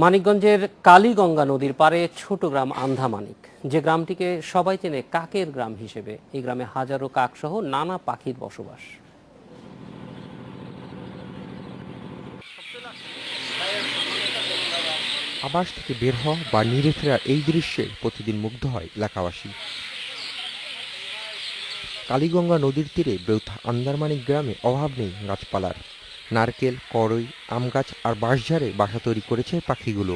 মানিকগঞ্জের কালীগঙ্গা নদীর পাড়ে ছোট গ্রাম আন্ধামানিক, যে গ্রামটিকে সবাই চেনে কাকের গ্রাম হিসেবে। এই গ্রামে হাজারো কাক সহ নানা পাখির বসবাস। আবাস থেকে বের হওয়া বা নিরে ফেরা এই দৃশ্যে প্রতিদিন মুগ্ধ হয় এলাকাবাসী। কালীগঙ্গা নদীর তীরে বেউথা আন্দারমানিক গ্রামে অভাব নেই গাছপালার। নারকেল, করই, আম গাছ আর বাঁশঝাড়ে বাসা তৈরি করেছে পাখিগুলো।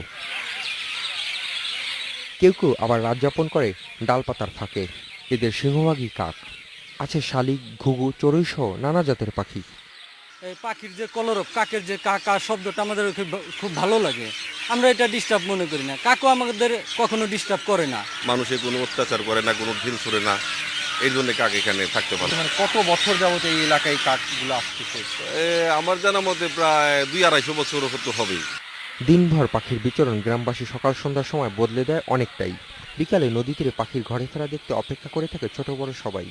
কেউ কেউ আবার রাত যাপন করে ডালপাতার ফাঁকে। এদের সিংহভাগই কাক। আছে শালিক, ঘুঘু, চড়ুই সহ নানা জাতের পাখি। এই পাখির যে কলরব, কাকের যে কাকা শব্দটা আমাদের খুব ভালো লাগে। আমরা এটা ডিস্টার্ব মনে করি না, কাকও আমাদের কখনো ডিস্টার্ব করে না। মানুষের কোনো অত্যাচার করে না, কোনো ঢিল ছুড়ে না, এই জন্য কাক এখানে থাকতে পারে। মানে কত বছর যাবত এই এলাকায় কাকগুলো আসতেছে? আমার জানা মতে প্রায় 200-250 বছর হতে হবেই। দিনভর পাখির বিচরণ গ্রামবাসী সকাল সন্ধ্যার সময় বদলে দেয় অনেকটাই। বিকালে নদী তীরে পাখির ঘরে ফেরা দেখতে অপেক্ষা করে থাকে ছোট বড় সবাই।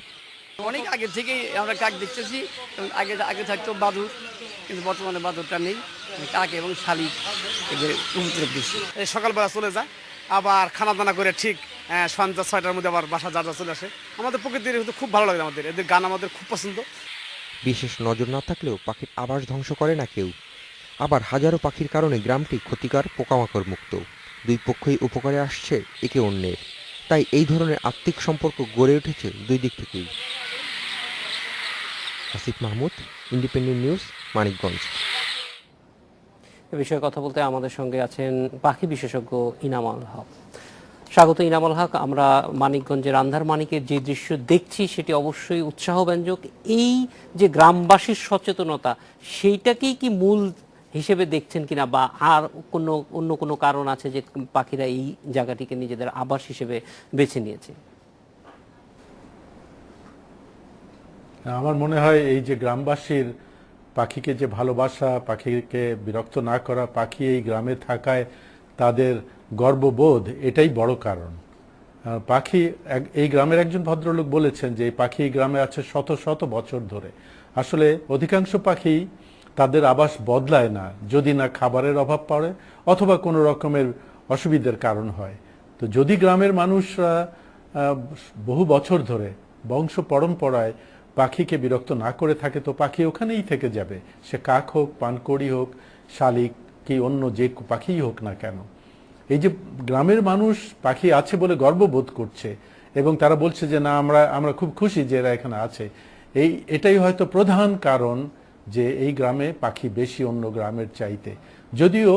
অনেক আগে থেকেই আমরা কাক দেখতেছি। আগে আগে থাকতো বাদুর, কিন্তু বর্তমানে বাদুরটা নেই। কাক এবং শালিক এদের উপদ্রব বেশি। সকালবেলা চলে যায়, আবার খানা দানা করে ঠিক সন্ধ্যা 6টার মধ্যে আবার বাসা যা চলে আসে। আমাদের প্রকৃতির খুব ভালো লাগে, আমাদের এদের গান আমাদের খুব পছন্দ। বিশেষ নজর না থাকলেও পাখির আবাস ধ্বংস করে না কেউ। আবার হাজারো পাখির কারণে গ্রামটি ক্ষতিকর পোকামাকড় মুক্ত। দুই পক্ষই উপকারে আসছে একে অন্যের। তাই এই ধরনের আত্মিক সম্পর্ক গড়ে উঠেছে দুই দিক থেকেই। Asif Mahmud, independent news, Manikganj. এ বিষয়ে কথা বলতে আমাদের সঙ্গে আছেন পাখি বিশেষজ্ঞ ইনামুল হক। স্বাগত ইনামুল হক। আমরা মানিকগঞ্জের আন্ধারমানিকের যে দৃশ্য দেখছি সেটি অবশ্যই উৎসাহব্যঞ্জক। এই যে গ্রামবাসীর সচেতনতা, সেইটাকেই কি মূল হিসেবে দেখছেন কিনা, বা আর অন্য কোনো কারণ আছে যে পাখিরা এই জায়গাটিকে নিজেদের আবাস হিসেবে বেছে নিয়েছে? আমার মনে হয় এই যে গ্রামবাসীর পাখিকে যে ভালোবাসা, পাখিকে বিরক্ত না করা, পাখি এই গ্রামে থাকায় তাদের গর্ববোধ, এটাই বড় কারণ। পাখি এই গ্রামের একজন ভদ্রলোক বলেছেন যে এই পাখি এই গ্রামে আছে শত শত বছর ধরে। আসলে অধিকাংশ পাখি তাদের আবাস বদলায় না যদি না খাবারের অভাব পড়ে অথবা কোনো রকমের অসুবিধার কারণ হয়। তো যদি গ্রামের মানুষরা বহু বছর ধরে বংশ পরম্পরায় পাখিকে বিরক্ত না করে থাকে, তো পাখি ওখানেই থেকে যাবে। সে কাক হোক, পানকড়ি হোক, শালিক কি অন্য যে পাখিই হোক না কেন। এই যে গ্রামের মানুষ পাখি আছে বলে গর্ববোধ করছে এবং তারা বলছে যে না, আমরা খুব খুশি যে এরা এখানে আছে। এটাই হয়তো প্রধান কারণ যে এই গ্রামে পাখি বেশি অন্য গ্রামের চাইতে। যদিও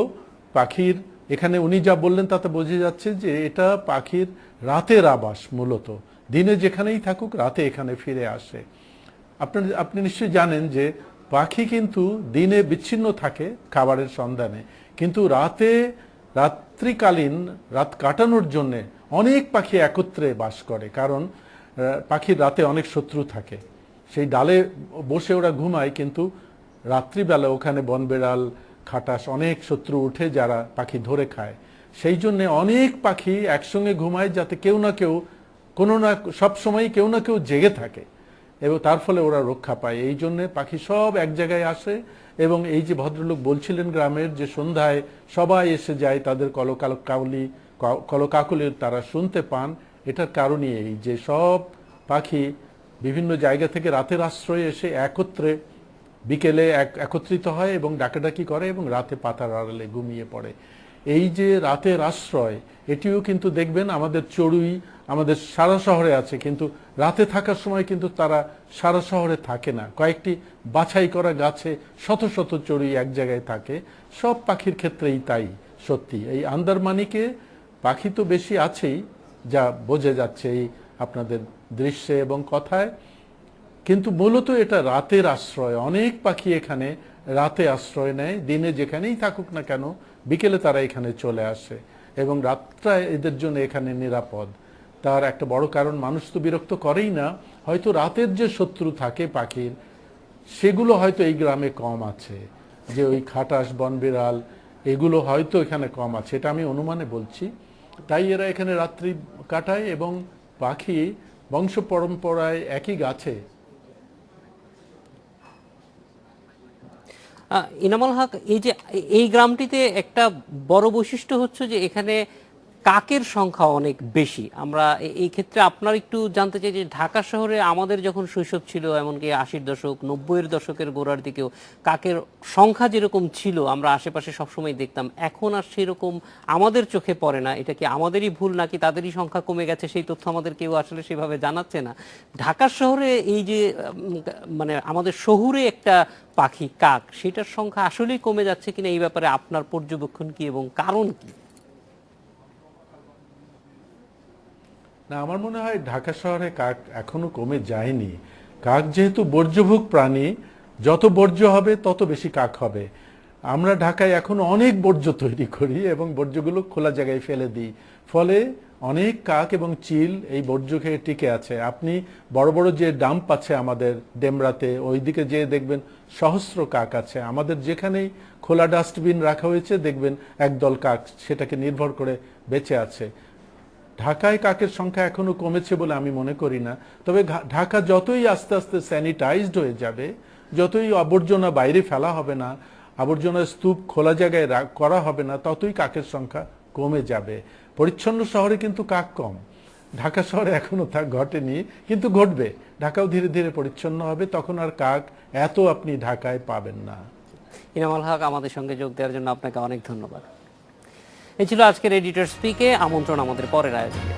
পাখির এখানে উনি যা বললেন তাতে বোঝা যাচ্ছে যে এটা পাখির রাতের আবাস। মূলত দিনে যেখানেই থাকুক, রাতে এখানে ফিরে আসে। আপনি নিশ্চয়ই জানেন যে পাখি কিন্তু দিনে বিচ্ছিন্ন থাকে খাবারের সন্ধানে, কিন্তু রাত্রিকালীন রাত কাটানোর জন্যে অনেক পাখি একত্রে বাস করে। কারণ পাখির রাতে অনেক শত্রু থাকে। সেই ডালে বসে ওরা ঘুমায়, কিন্তু রাত্রিবেলা ওখানে বনবেড়াল, খাটাস, অনেক শত্রু উঠে যারা পাখি ধরে খায়। সেই জন্যে অনেক পাখি একসঙ্গে ঘুমায়, যাতে কেউ না কেউ সব সময় কেউ না কেউ জেগে থাকে এবং তার ফলে ওরা রক্ষা পায়। এই জন্যে পাখি সব এক জায়গায় আসে। এবং এই যে ভদ্রলোক বলছিলেন গ্রামের যে সন্ধ্যায় সবাই এসে যায়, তাদের কলকাকলি তারা শুনতে পান, এটার কারণই এই যে সব পাখি বিভিন্ন জায়গা থেকে রাতের আশ্রয়ে এসে একত্রে বিকেলে একত্রিত হয় এবং ডাকাডাকি করে এবং রাতে পাতার আড়ালে ঘুমিয়ে পড়ে। এই যে রাতের আশ্রয়, এটিও কিন্তু দেখবেন আমাদের চড়ুই আমাদের সারা শহরে আছে, কিন্তু রাতে থাকার সময় কিন্তু তারা সারা শহরে থাকে না। কয়েকটি বাছাই করা গাছে শত শত চড়ুই এক জায়গায় থাকে। সব পাখির ক্ষেত্রেই তাই সত্যি। এই আন্দারমানিকে পাখি তো বেশি আছেই, যা বোঝা যাচ্ছে এই আপনাদের দৃশ্যে এবং কথায়, কিন্তু মূলত এটা রাতের আশ্রয়। অনেক পাখি এখানে রাতে আশ্রয় নেয়। দিনে যেখানেই থাকুক না কেন, বিকেলে তারা এখানে চলে আসে এবং রাতটা এদের জন্য এখানে নিরাপদ। তার একটা বড় কারণ, মানুষ তো বিরক্ত করেই না, হয়তো রাতের যে শত্রু থাকে পাখির, সেগুলো হয়তো এই গ্রামে কম আছে। যে ওই খাটাস, বনবিড়াল, এগুলো হয়তো এখানে কম আছে, এটা আমি অনুমানে বলছি। তাই এরা এখানে রাত্রি কাটায় এবং পাখি বংশ পরম্পরায় একই গাছে। ইনামুল হক, এই যে এই গ্রামটিতে একটা বড় বৈশিষ্ট্য হচ্ছে যে এখানে কাকের সংখ্যা অনেক বেশি। আমরা এই ক্ষেত্রে আপনার একটু জানতে চাই যে ঢাকা শহরে আমাদের যখন শৈশব ছিল, এমনকি 80-এর দশক 90-এর দশকের গোড়ার দিকেও কাকের সংখ্যা যেরকম ছিল আমরা আশেপাশে সবসময় দেখতাম, এখন আর সেরকম আমাদের চোখে পড়ে না। এটা কি আমাদেরই ভুল নাকি তাদেরই সংখ্যা কমে গেছে, সেই তথ্য আমাদের কেউ আসলে সেভাবে জানাচ্ছে না। ঢাকা শহরে এই যে মানে আমাদের শহুরে একটা পাখি কাক, সেটার সংখ্যা আসলেই কমে যাচ্ছে কিনা, এই ব্যাপারে আপনার পর্যবেক্ষণ কি এবং কারণ কি? না, আমার মনে হয় ঢাকা শহরে কাক এখনো কমে যায়নি। কাক যেহেতু বর্জ্যভোগ প্রাণী, যত বর্জ্য হবে তত বেশি কাক হবে। আমরা ঢাকায় এখনো অনেক বর্জ্য তৈরি করি এবং বর্জ্যগুলো খোলা জায়গায় ফেলে দিই, ফলে অনেক কাক এবং চিল এই বর্জ্য খেয়ে টিকে আছে। আপনি বড় বড় যে ডাম্প আছে আমাদের ডেমরাতে, ওইদিকে যেয়ে দেখবেন সহস্র কাক আছে। আমাদের যেখানেই খোলা ডাস্টবিন রাখা হয়েছে দেখবেন একদল কাক সেটাকে নির্ভর করে বেঁচে আছে। ঢাকায় কাকের সংখ্যা এখনো কমেছে বলে আমি মনে করি না। তবে ঢাকা যতই আস্তে আস্তে স্যানিটাইজড হয়ে যাবে, যতই আবর্জনা বাইরে ফেলা হবে না, আবর্জনার স্তূপ খোলা জায়গায় করা হবে না, ততই কাকের সংখ্যা কমে যাবে। পরিচ্ছন্ন শহরে কিন্তু কাক কম, ঢাকা শহরে এখনো তা ঘটেনি, কিন্তু ঘটবে। ঢাকাও ধীরে ধীরে পরিচ্ছন্ন হবে, তখন আর কাক এত আপনি ঢাকায় পাবেন না। ইনামুল হক, আমাদের সঙ্গে যোগ দেওয়ার জন্য আপনাকে অনেক ধন্যবাদ। এই ছিল আজকের এডিটর স্পিকে। আমন্ত্রণ আমাদের পরের আয়োজনে।